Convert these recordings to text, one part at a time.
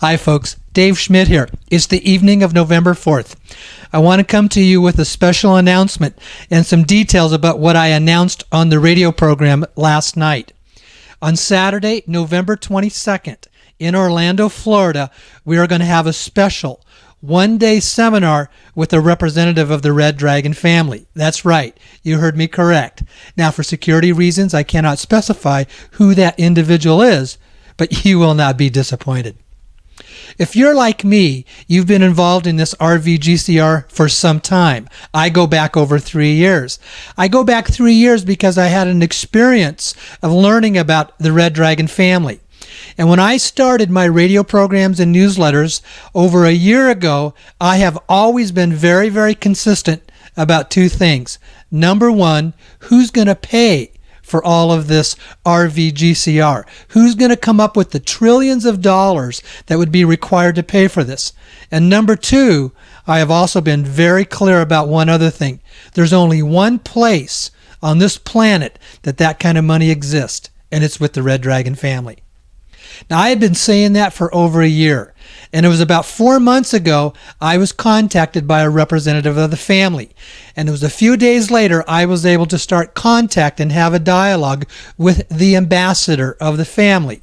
Hi folks, Dave Schmidt here. It's the evening of November 4th. I want to come to you with a special announcement and some details about what I announced on the radio program last night. On Saturday, November 22nd, in Orlando, Florida, we are going to have a special one-day seminar with a representative of the Red Dragon family. That's right, you heard me correct. Now, for security reasons, I cannot specify who that individual is, but you will not be disappointed. If you're like me, you've been involved in this RVGCR for some time. I go back over 3 years. I go back 3 years because I had an experience of learning about the Red Dragon family. And when I started my radio programs and newsletters over a year ago, I have always been very, very consistent about two things. Number one, who's going to pay for all of this RVGCR? Who's going to come up with the trillions of dollars that would be required to pay for this? And number two, I have also been very clear about one other thing. There's only one place on this planet that kind of money exists, and it's with the Red Dragon family. Now, I had been saying that for over a year, and it was about 4 months ago I was contacted by a representative of the family, and it was a few days later I was able to start contact and have a dialogue with the ambassador of the family.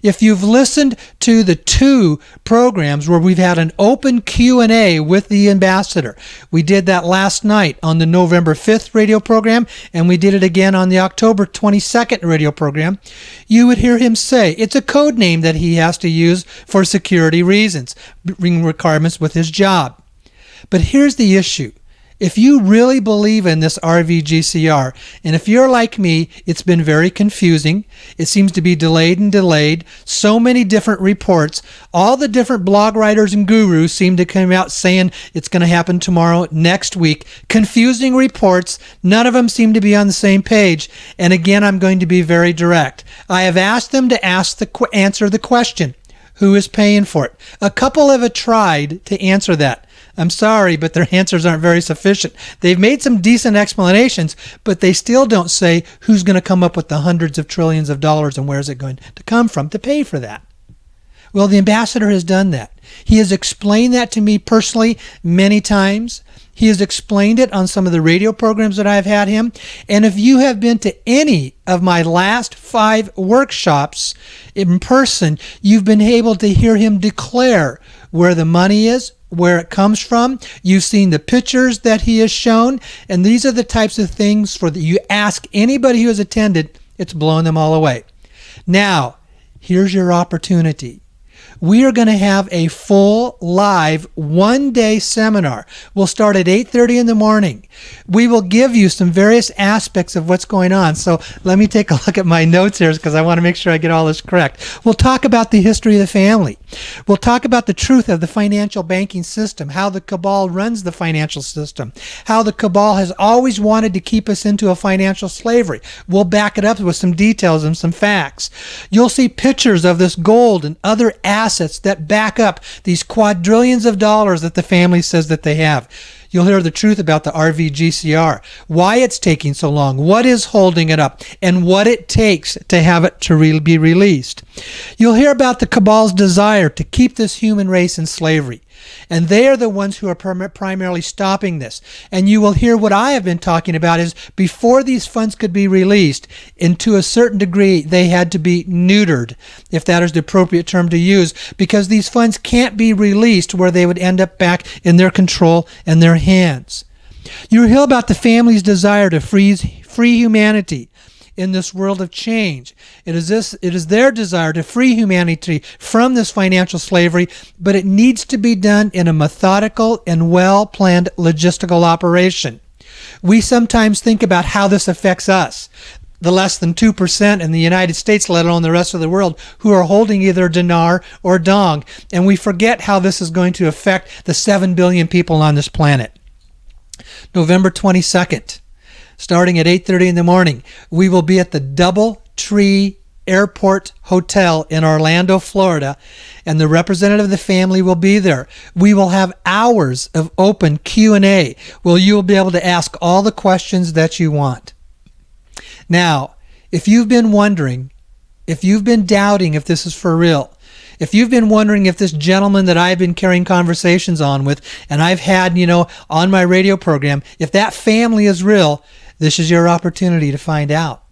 If you've listened to the two programs where we've had an open Q&A with the ambassador, we did that last night on the November 5th radio program, and we did it again on the October 22nd radio program, you would hear him say it's a code name that he has to use for security reasons, requirements with his job. But here's the issue. If you really believe in this RVGCR, and if you're like me, it's been very confusing. It seems to be delayed. So many different reports. All the different blog writers and gurus seem to come out saying it's going to happen tomorrow, next week. Confusing reports. None of them seem to be on the same page. And again, I'm going to be very direct. I have asked them to answer the question, who is paying for it? A couple have tried to answer that. I'm sorry, but their answers aren't very sufficient. They've made some decent explanations, but they still don't say who's going to come up with the hundreds of trillions of dollars and where's it going to come from to pay for that. Well, the ambassador has done that. He has explained that to me personally many times. He has explained it on some of the radio programs that I've had him. And if you have been to any of my last 5 workshops in person, you've been able to hear him declare where the money is, where it comes from. You've seen the pictures that he has shown, and these are the types of things you ask anybody who has attended, it's blown them all away. Now, here's your opportunity. We are going to have a full live one-day seminar. We'll start at 8:30 in the morning. We will give you some various aspects of what's going on. So let me take a look at my notes here because I want to make sure I get all this correct. We'll talk about the history of the family. We'll talk about the truth of the financial banking system, how the cabal runs the financial system, how the cabal has always wanted to keep us into a financial slavery. We'll back it up with some details and some facts. You'll see pictures of this gold and other assets that back up these quadrillions of dollars that the family says that they have. You'll hear the truth about the RVGCR, why it's taking so long, what is holding it up, and what it takes to have it to be released. You'll hear about the cabal's desire to keep this human race in slavery. And they are the ones who are primarily stopping this. And you will hear what I have been talking about is before these funds could be released, and to a certain degree, they had to be neutered, if that is the appropriate term to use, because these funds can't be released where they would end up back in their control and their hands. You'll hear about the family's desire to free humanity in this world of change. It is their desire to free humanity from this financial slavery, but it needs to be done in a methodical and well-planned logistical operation. We sometimes think about how this affects us, the less than 2% in the United States, let alone the rest of the world, who are holding either dinar or dong, and we forget how this is going to affect the 7 billion people on this planet. November 22nd. Starting at 8:30 in the morning, we will be at the DoubleTree Airport Hotel in Orlando, Florida, and the representative of the family will be there. We will have hours of open Q&A where you will be able to ask all the questions that you want. Now, if you've been wondering, if you've been doubting if this is for real, If you've been wondering if this gentleman that I've been carrying conversations on with, and I've had, on my radio program, if that family is real, this is your opportunity to find out.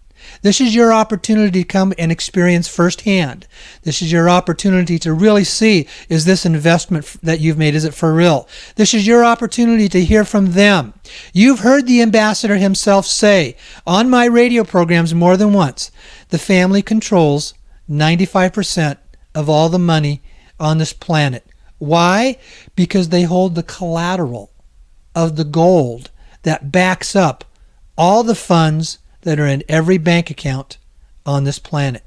This is your opportunity to come and experience firsthand. This is your opportunity to really see, is this investment that you've made, is it for real? This is your opportunity to hear from them. You've heard the ambassador himself say on my radio programs more than once, the family controls 95% of all the money on this planet. Why? Because they hold the collateral of the gold that backs up all the funds that are in every bank account on this planet.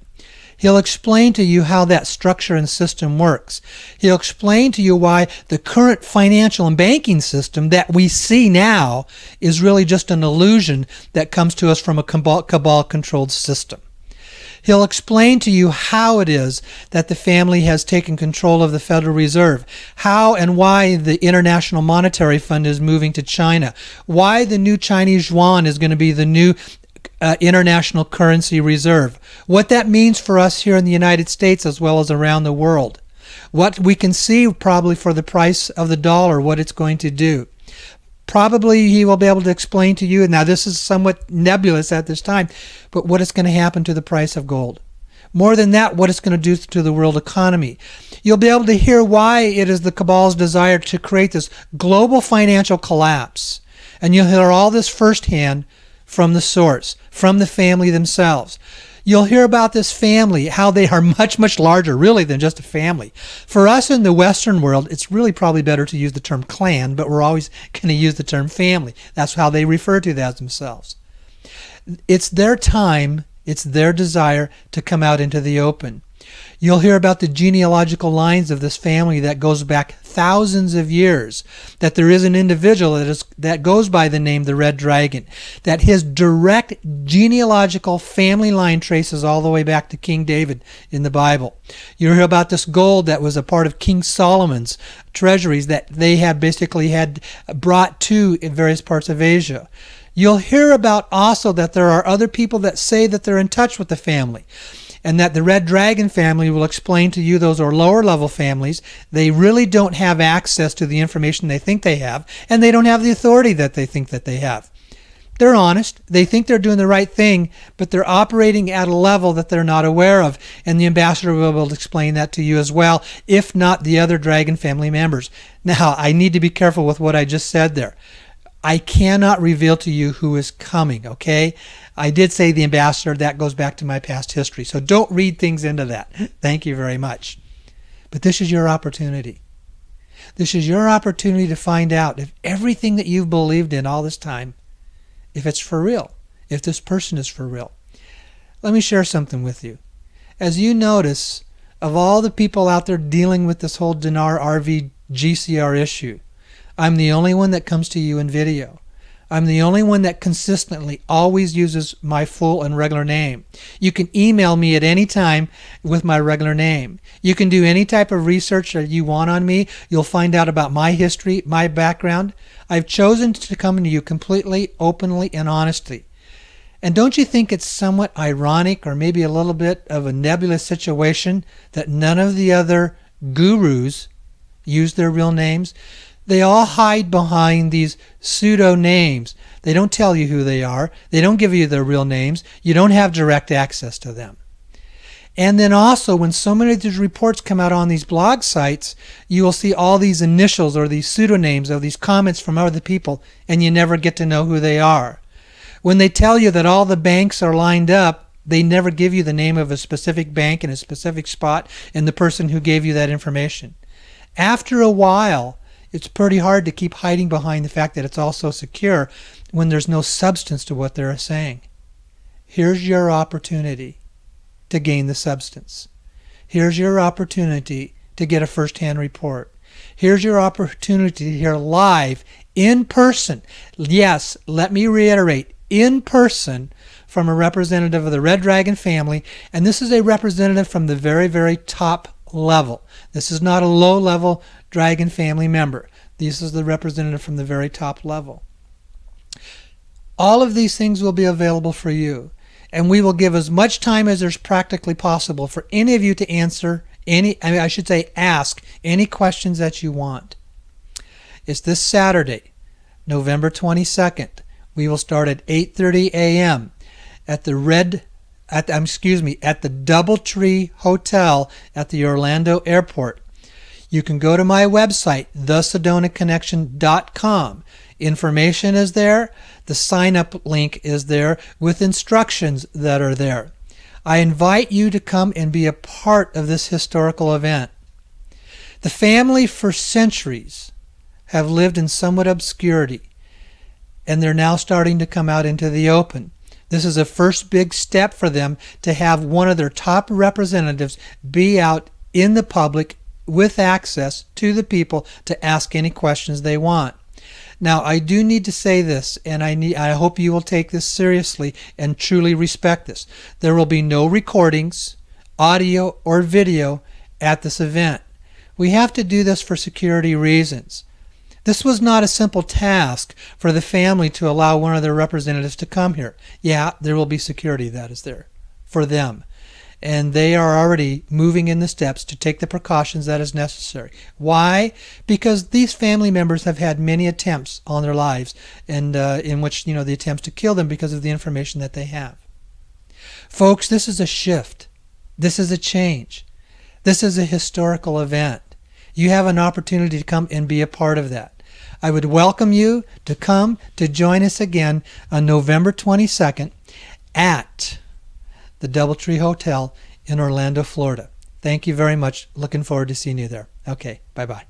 He'll explain to you how that structure and system works. He'll explain to you why the current financial and banking system that we see now is really just an illusion that comes to us from a cabal-controlled system. He'll explain to you how it is that the family has taken control of the Federal Reserve, how and why the International Monetary Fund is moving to China, why the new Chinese yuan is going to be the new international currency reserve, what that means for us here in the United States as well as around the world, what we can see probably for the price of the dollar, what it's going to do. Probably he will be able to explain to you, now this is somewhat nebulous at this time, but what is going to happen to the price of gold. More than that, what it's going to do to the world economy. You'll be able to hear why it is the cabal's desire to create this global financial collapse. And you'll hear all this firsthand from the source, from the family themselves. You'll hear about this family, how they are much, much larger, really, than just a family. For us in the Western world, it's really probably better to use the term clan, but we're always going to use the term family. That's how they refer to that themselves. It's their time, it's their desire to come out into the open. You'll hear about the genealogical lines of this family that goes back thousands of years, that there is an individual that goes by the name the Red Dragon, that his direct genealogical family line traces all the way back to King David in the Bible. You'll hear about this gold that was a part of King Solomon's treasuries that they had basically had brought to in various parts of Asia. You'll hear about also that there are other people that say that they're in touch with the family, and that the Red Dragon family will explain to you those are lower level families. They really don't have access to the information they think they have, and they don't have the authority that they think that they have. They're honest. They think they're doing the right thing, but they're operating at a level that they're not aware of. And the ambassador will be able to explain that to you as well, if not the other Dragon family members. Now, I need to be careful with what I just said there. I cannot reveal to you who is coming, okay? I did say the ambassador. That goes back to my past history. So don't read things into that. Thank you very much. But this is your opportunity. This is your opportunity to find out if everything that you've believed in all this time, if it's for real, if this person is for real. Let me share something with you. As you notice, of all the people out there dealing with this whole Dinar RV GCR issue, I'm the only one that comes to you in video. I'm the only one that consistently always uses my full and regular name. You can email me at any time with my regular name. You can do any type of research that you want on me. You'll find out about my history, my background. I've chosen to come to you completely, openly, and honestly. And don't you think it's somewhat ironic or maybe a little bit of a nebulous situation that none of the other gurus use their real names? They all hide behind these pseudo names. They don't tell you who they are. They don't give you their real names. You don't have direct access to them. And then also, when so many of these reports come out on these blog sites, you will see all these initials or these pseudonames of these comments from other people, and you never get to know who they are. When they tell you that all the banks are lined up, they never give you the name of a specific bank in a specific spot and the person who gave you that information. After a while, it's pretty hard to keep hiding behind the fact that it's all so secure when there's no substance to what they're saying. Here's your opportunity to gain the substance. Here's your opportunity to get a first-hand report. Here's your opportunity to hear live, in person. Yes, let me reiterate, in person from a representative of the Red Dragon family, and this is a representative from the very, very top level. This is not a low-level Dragon family member. This is the representative from the very top level. All of these things will be available for you, and we will give as much time as there's practically possible for any of you to answer I should say ask any questions that you want. It's this Saturday, November 22nd. We will start at 8:30 a.m. at the DoubleTree Hotel at the Orlando Airport. You can go to my website, thesedonaconnection.com. Information is there. The sign-up link is there with instructions that are there. I invite you to come and be a part of this historical event. The family for centuries have lived in somewhat obscurity, and they're now starting to come out into the open. This is a first big step for them to have one of their top representatives be out in the public with access to the people to ask any questions they want. Now, I do need to say this, and I hope you will take this seriously and truly respect this. There will be no recordings, audio, or video at this event. We have to do this for security reasons. This was not a simple task for the family to allow one of their representatives to come here. Yeah, there will be security that is there for them. And they are already moving in the steps to take the precautions that is necessary. Why? Because these family members have had many attempts on their lives, and in which, the attempts to kill them because of the information that they have. Folks, this is a shift. This is a change. This is a historical event. You have an opportunity to come and be a part of that. I would welcome you to come to join us again on November 22nd at the DoubleTree Hotel in Orlando, Florida. Thank you very much. Looking forward to seeing you there. Okay, bye-bye.